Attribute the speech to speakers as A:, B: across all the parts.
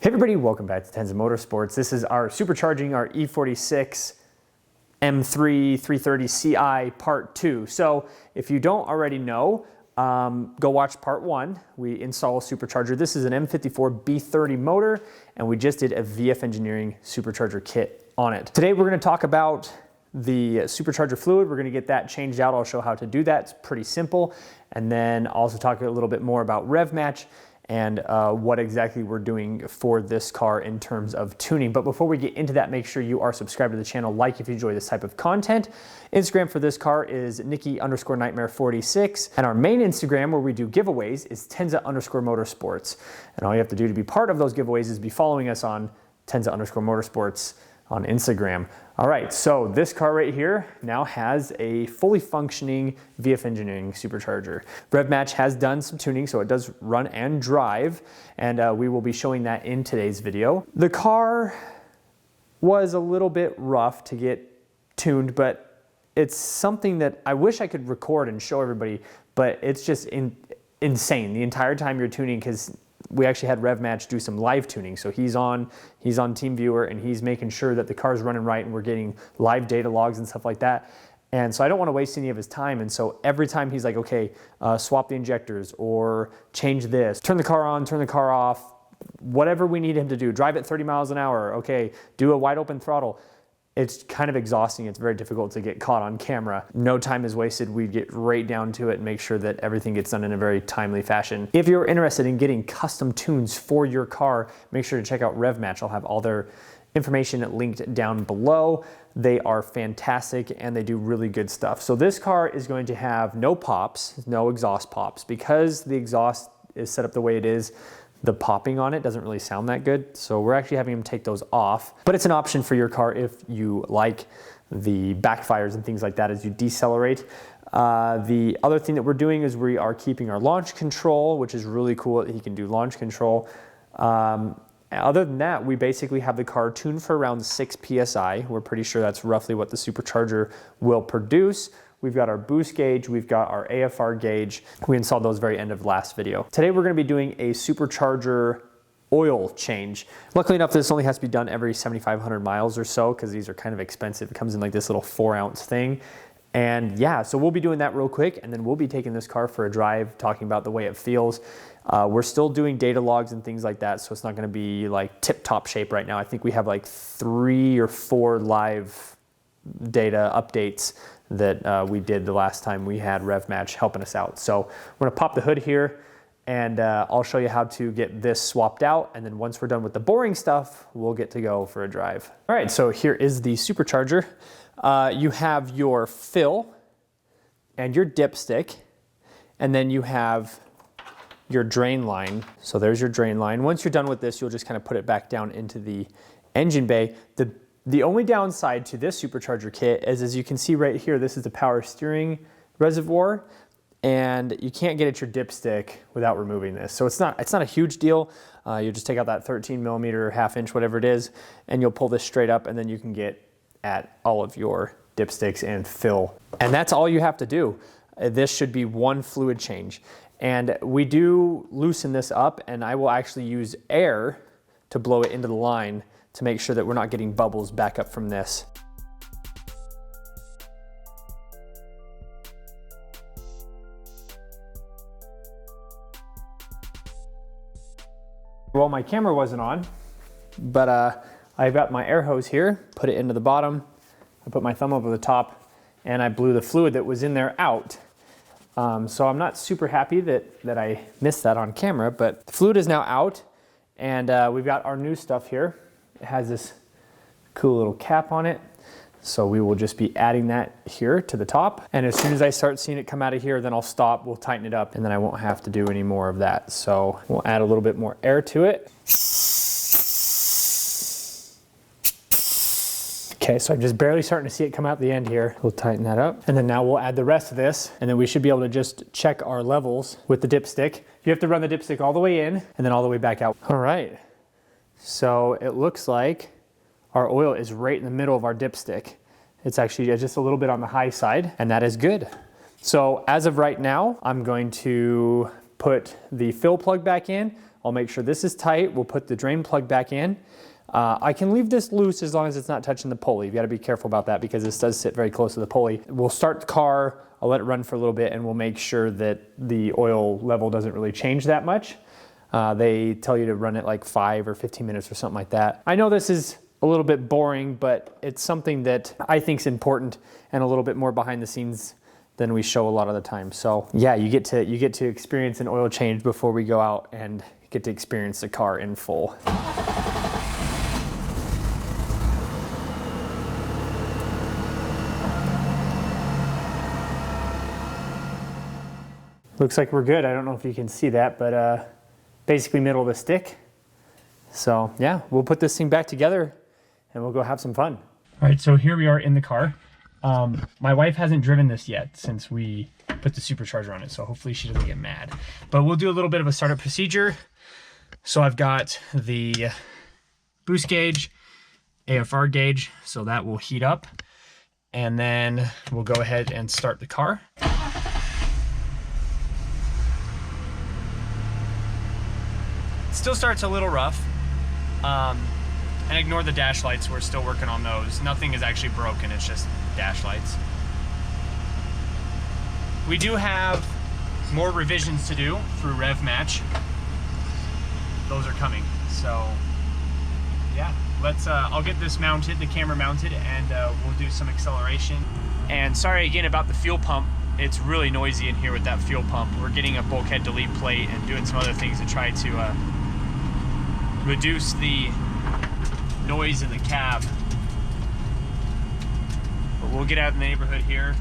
A: Hey everybody, welcome back to Tenza Motorsports. This is our supercharging our E46 M3 330 CI Part 2. So if you don't already know, go watch Part 1. We install a supercharger. This is an M54 B30 motor, and we just did a VF Engineering supercharger kit on it. Today we're going to talk about the supercharger fluid. We're going to get that changed out. I'll show how to do that. It's pretty simple. And then also talk a little bit more about Revmatch and what exactly we're doing for this car in terms of tuning. But before we get into that, make sure you are subscribed to the channel, like if you enjoy this type of content. Instagram for this car is Nikki_Nightmare46. And our main Instagram where we do giveaways is Tenza_Motorsports. And all you have to do to be part of those giveaways is be following us on Tenza_Motorsports on Instagram. All right, so this car right here now has a fully functioning VF Engineering supercharger. Revmatch has done some tuning, so it does run and drive, and we will be showing that in today's video. The car was a little bit rough to get tuned, but it's something that I wish I could record and show everybody, but it's just insane the entire time you're tuning, because we actually had Revmatch do some live tuning. So he's on TeamViewer and he's making sure that the car's running right and we're getting live data logs and stuff like that. And so I don't want to waste any of his time. And so every time he's like, okay, swap the injectors or change this, turn the car on, turn the car off, whatever we need him to do, drive at 30 miles an hour. Okay, do a wide open throttle. It's kind of exhausting. It's very difficult to get caught on camera. No time is wasted. We get right down to it and make sure that everything gets done in a very timely fashion. If you're interested in getting custom tunes for your car, make sure to check out Revmatch. I'll have all their information linked down below. They are fantastic and they do really good stuff. So this car is going to have no pops, no exhaust pops. Because the exhaust is set up the way it is, the popping on it doesn't really sound that good. So we're actually having him take those off, but it's an option for your car if you like the backfires and things like that as you decelerate. The other thing that we're doing is we are keeping our launch control, which is really cool. He can do launch control. Other than that, we basically have the car tuned for around 6 PSI. We're pretty sure that's roughly what the supercharger will produce. We've got our boost gauge, we've got our AFR gauge. We installed those very end of last video. Today we're gonna be doing a supercharger oil change. Luckily enough, this only has to be done every 7,500 miles or so because these are kind of expensive. It comes in like this little 4-ounce thing. And yeah, so we'll be doing that real quick and then we'll be taking this car for a drive, talking about the way it feels. We're still doing data logs and things like that, so it's not gonna be like tip-top shape right now. I think we have like 3 or 4 live data updates that we did the last time we had Revmatch helping us out. So we're gonna pop the hood here and I'll show you how to get this swapped out. And then once we're done with the boring stuff, we'll get to go for a drive. All right, so here is the supercharger. You have your fill and your dipstick, and then you have your drain line. So there's your drain line. Once you're done with this, you'll just kind of put it back down into the engine bay. The only downside to this supercharger kit is, as you can see right here, this is the power steering reservoir, and you can't get at your dipstick without removing this. So it's not a huge deal. You just take out that 13 millimeter, ½ inch, whatever it is, and you'll pull this straight up, and then you can get at all of your dipsticks and fill. And that's all you have to do. This should be one fluid change. And we do loosen this up, and I will actually use air to blow it into the line to make sure that we're not getting bubbles back up from this. Well, my camera wasn't on, but I've got my air hose here, put it into the bottom, I put my thumb over the top, and I blew the fluid that was in there out. So I'm not super happy that I missed that on camera, but the fluid is now out, and we've got our new stuff here. It has this cool little cap on it. So we will just be adding that here to the top. And as soon as I start seeing it come out of here, then I'll stop, we'll tighten it up, and then I won't have to do any more of that. So we'll add a little bit more air to it. Okay, so I'm just barely starting to see it come out the end here. We'll tighten that up. And then now we'll add the rest of this, and then we should be able to just check our levels with the dipstick. You have to run the dipstick all the way in and then all the way back out. All right. So it looks like our oil is right in the middle of our dipstick. It's actually just a little bit on the high side, and that is good. So as of right now, I'm going to put the fill plug back in. I'll make sure this is tight. We'll put the drain plug back in. I can leave this loose as long as it's not touching the pulley. You've got to be careful about that because this does sit very close to the pulley. We'll start the car, I'll let it run for a little bit, and we'll make sure that the oil level doesn't really change that much. They tell you to run it like 5 or 15 minutes or something like that. I know this is a little bit boring, but it's something that I think is important and a little bit more behind the scenes than we show a lot of the time. So yeah, you get to experience an oil change before we go out and get to experience the car in full. Looks like we're good. I don't know if you can see that, but basically middle of the stick. So yeah, we'll put this thing back together and we'll go have some fun. All right, so here we are in the car. My wife hasn't driven this yet since we put the supercharger on it, so hopefully she doesn't get mad. But we'll do a little bit of a startup procedure. So I've got the boost gauge, AFR gauge, so that will heat up. And then we'll go ahead and start the car. Still starts a little rough, and ignore the dash lights. We're still working on those. Nothing is actually broken, it's just dash lights. We do have more revisions to do through Revmatch. Those are coming, so yeah, let's I'll get this mounted, the camera mounted, and we'll do some acceleration. And sorry again about the fuel pump. It's really noisy in here with that fuel pump. We're getting a bulkhead delete plate and doing some other things to try to reduce the noise in the cab. But we'll get out in the neighborhood here.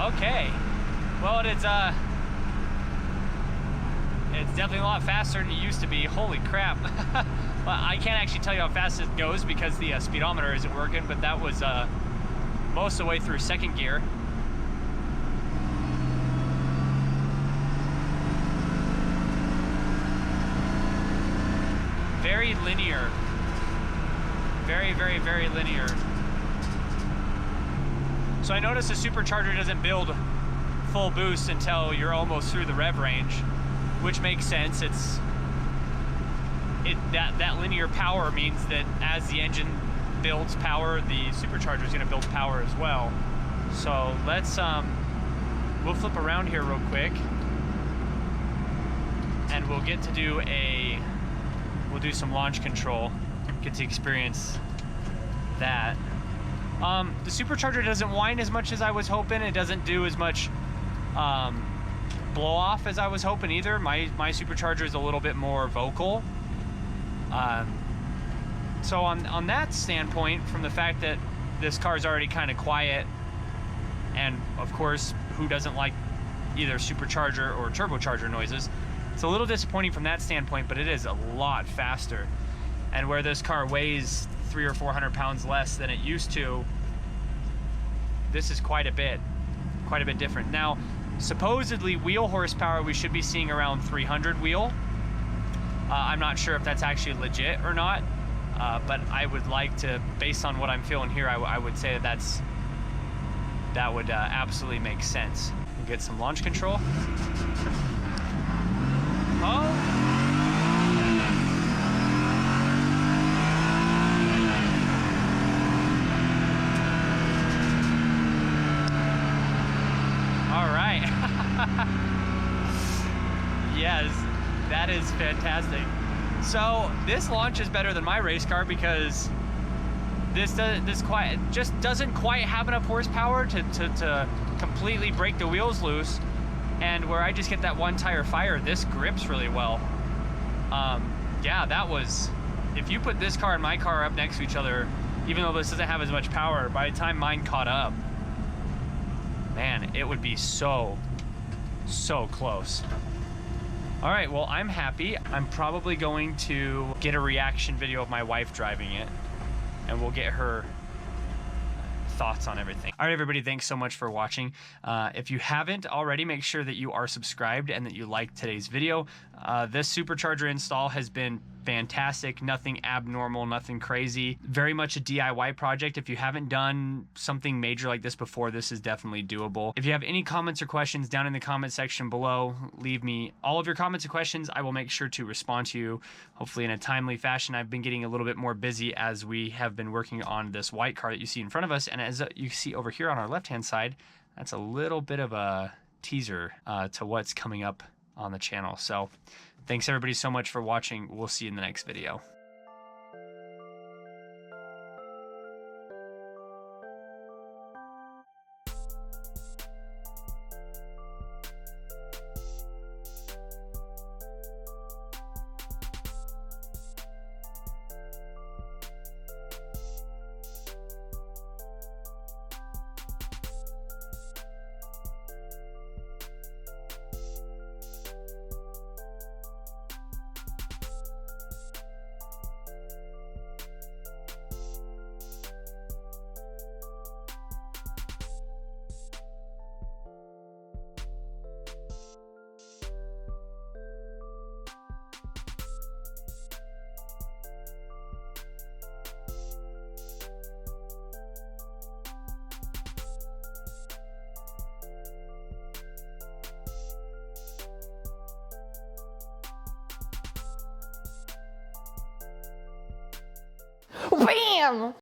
A: Okay, well it's definitely a lot faster than it used to be. Holy crap. Well, I can't actually tell you how fast it goes because the speedometer isn't working, but that was most of the way through second gear. Very linear. Very, very, very linear. So I noticed the supercharger doesn't build full boost until you're almost through the rev range, which makes sense. That linear power means that as the engine builds power, the supercharger is going to build power as well. So let's we'll flip around here real quick, and we'll get to do we'll do some launch control, get to experience that. The supercharger doesn't whine as much as I was hoping. It doesn't do as much blow off as I was hoping either. My supercharger is a little bit more vocal. So on that standpoint, from the fact that this car is already kind of quiet, and of course, who doesn't like either supercharger or turbocharger noises, it's a little disappointing from that standpoint, but it is a lot faster. And where this car weighs 300 or 400 pounds less than it used to, this is quite a bit different. Now, supposedly wheel horsepower, we should be seeing around 300 wheel. I'm not sure if that's actually legit or not, but I would like to, based on what I'm feeling here, I would say that would absolutely make sense. We'll get some launch control. Oh. Yes, that is fantastic. So this launch is better than my race car because this just doesn't quite have enough horsepower to completely break the wheels loose, and where I just get that one tire fire, this grips really well. Yeah, that was, if you put this car and my car up next to each other, even though this doesn't have as much power, by the time mine caught up, man, it would be so close. All right, well, I'm happy. I'm probably going to get a reaction video of my wife driving it, and we'll get her thoughts on everything. All right, everybody, thanks so much for watching. If you haven't already, make sure that you are subscribed and that you like today's video. This supercharger install has been fantastic, nothing abnormal, nothing crazy. Very much a DIY project. If you haven't done something major like this before, this is definitely doable. If you have any comments or questions down in the comment section below, leave me all of your comments and questions. I will make sure to respond to you, hopefully in a timely fashion. I've been getting a little bit more busy as we have been working on this white car that you see in front of us. And as you see over here on our left-hand side, that's a little bit of a teaser to what's coming up on the channel. So thanks everybody so much for watching. We'll see you in the next video.
B: Bam!